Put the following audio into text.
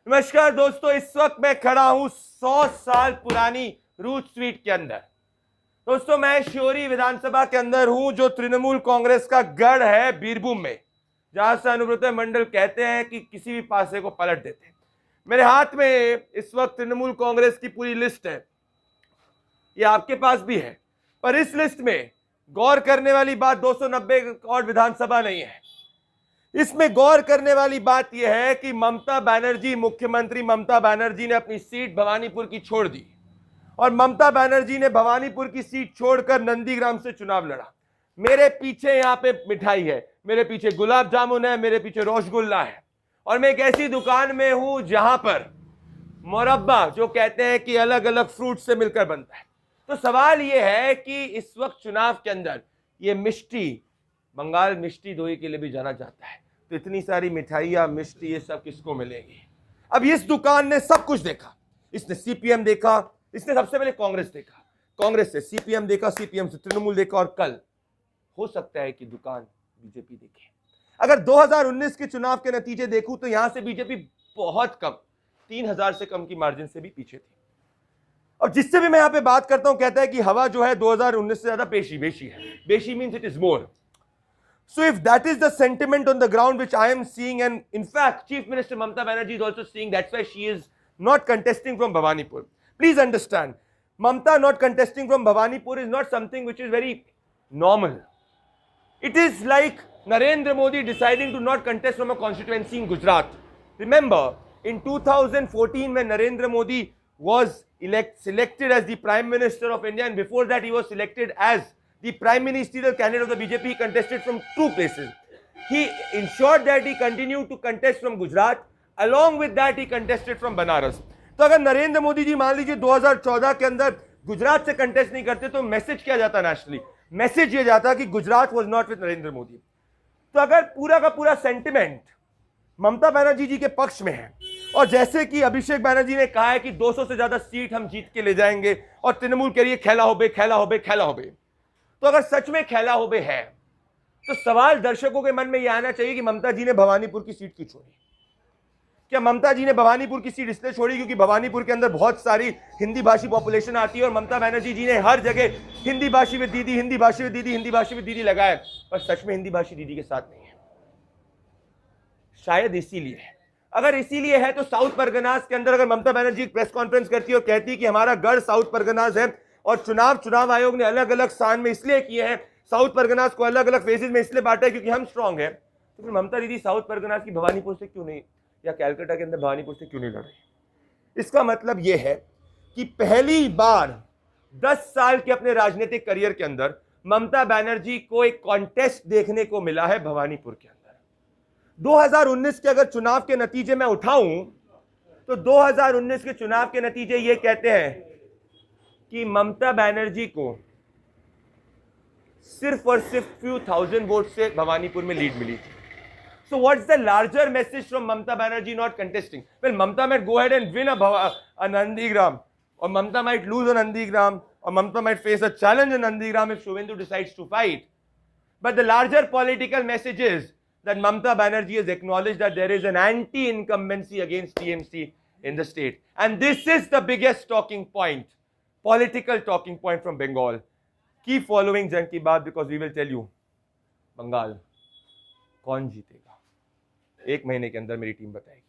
नमस्कार दोस्तों, इस वक्त मैं खड़ा हूं 100 साल पुरानी रूट स्ट्रीट के अंदर। दोस्तों, मैं शिवोरी विधानसभा के अंदर हूं, जो तृणमूल कांग्रेस का गढ़ है बीरभूम में, जहां से अनुब्रत मंडल कहते हैं कि किसी भी पासे को पलट देते हैं। मेरे हाथ में इस वक्त तृणमूल कांग्रेस की पूरी लिस्ट है, ये आपके पास भी है, पर इस लिस्ट में गौर करने वाली बात 290 और विधानसभा नहीं है। इसमें गौर करने वाली बात यह है कि ममता बनर्जी, मुख्यमंत्री ममता बनर्जी ने अपनी सीट भवानीपुर की छोड़ दी और ममता बनर्जी ने भवानीपुर की सीट छोड़कर नंदीग्राम से चुनाव लड़ा। मेरे पीछे यहां पे मिठाई है, मेरे पीछे गुलाब जामुन है, मेरे पीछे रसगुल्ला है, और मैं एक ऐसी दुकान में हूं जहां पर मुरब्बा, जो कहते हैं कि अलग अलग फ्रूट से मिलकर बनता है। तो सवाल यह है कि इस वक्त चुनाव के अंदर ये मिष्टी, बंगाल मिष्टी दोई के लिए भी जाना जाता है, तो इतनी सारी मिठाइयां, मिष्टी, ये सब किसको मिलेगी? अब इस दुकान ने सब कुछ देखा। इसने सीपीएम देखा, इसने सबसे पहले कांग्रेस देखा, कांग्रेस से सीपीएम देखा, सीपीएम से तृणमूल देखा, और कल हो सकता है कि दुकान बीजेपी देखे। अगर 2019 के चुनाव के नतीजे देखूं तो यहां से बीजेपी बहुत कम, 3000 से कम की मार्जिन से भी पीछे थी। और जिससे भी मैं यहां पे बात करता हूं, कहता है कि हवा जो है 2019 से ज्यादा बेशी है। बेशी means it is more. So if that is the sentiment on the ground which I am seeing, and in fact Chief Minister Mamata Banerjee is also seeing, that's why she is not contesting from Bhawanipur. Please understand, Mamata not contesting from Bhawanipur is not something which is very normal. It is like Narendra Modi deciding to not contest from a constituency in Gujarat. Remember, in 2014 when Narendra Modi was selected as the Prime Minister of India, and before that he was selected as the prime ministerial candidate of the BJP, he contested from 2 places. He ensured that he continued to contest from Gujarat. Along with that, he contested from Banaras. तो अगर नरेंद्र मोदी जी मान लीजिए 2014 के अंदर गुजरात से contest नहीं करते, तो मैसेज क्या जाता नेशनली? मैसेज ये जाता कि Gujarat was not with Narendra Modi. तो अगर पूरा का पूरा सेंटिमेंट ममता बनर्जी जी के पक्ष में है, और जैसे कि अभिषेक बनर्जी ने कहा है कि 200 से ज्यादा सीट हम जीत के ले जाएंगे, और तृणमूल कह रही है खेला होबे, खेला होबे, खेला होबे, तो अगर सच में खेला होबे है, तो सवाल दर्शकों के मन में यह आना चाहिए कि ममता जी ने भवानीपुर की सीट क्यों छोड़ी? क्या ममता जी ने भवानीपुर की सीट इसलिए छोड़ी क्योंकि भवानीपुर के अंदर बहुत सारी हिंदी भाषी पॉपुलेशन आती है और ममता बनर्जी जी ने हर जगह हिंदी भाषी में दीदी, हिंदी भाषी में दीदी, हिंदी भाषी में दीदी लगाए, पर सच में हिंदी भाषी दीदी के साथ नहीं है? शायद इसीलिए है। अगर इसीलिए है तो साउथ परगनास के अंदर अगर ममता बनर्जी प्रेस कॉन्फ्रेंस करती है और कहती है कि हमारा गढ़ साउथ परगनास है, और चुनाव आयोग ने अलग अलग स्थान में इसलिए किए हैं, साउथ परगनास को अलग अलग फेजेस में इसलिए बांटा है क्योंकि हम स्ट्रांग है, तो फिर ममता दीदी साउथ परगनास की भवानीपुर से क्यों नहीं, या कैलकाटा के अंदर भवानीपुर से क्यों नहीं लड़ रही? इसका मतलब यह है कि पहली बार 10 साल के अपने राजनीतिक करियर के अंदर ममता बनर्जी को एक कॉन्टेस्ट देखने को मिला है भवानीपुर के अंदर। 2019 के अगर चुनाव के नतीजे मैं उठाऊं तो 2019 के चुनाव के नतीजे ये कहते हैं कि ममता बनर्जी को सिर्फ और सिर्फ few thousand वोट से भवानीपुर में लीड मिली थी। So what's the larger message from Mamata Banerjee not contesting? Well, Mamata might go ahead and win a Nandigram, or Mamata might lose a Nandigram, or Mamata might face a challenge in Nandigram if Shubhendu decides to fight. But the larger political message is that Mamata Banerjee has acknowledged that there is an anti-incumbency against TMC in the state. And this is the biggest talking point, political talking point from Bengal. Keep following Jan Ki Baat, because we will tell you, Bengal, कौन जीतेगा 1 महीने के अंदर मेरी team बताएगी।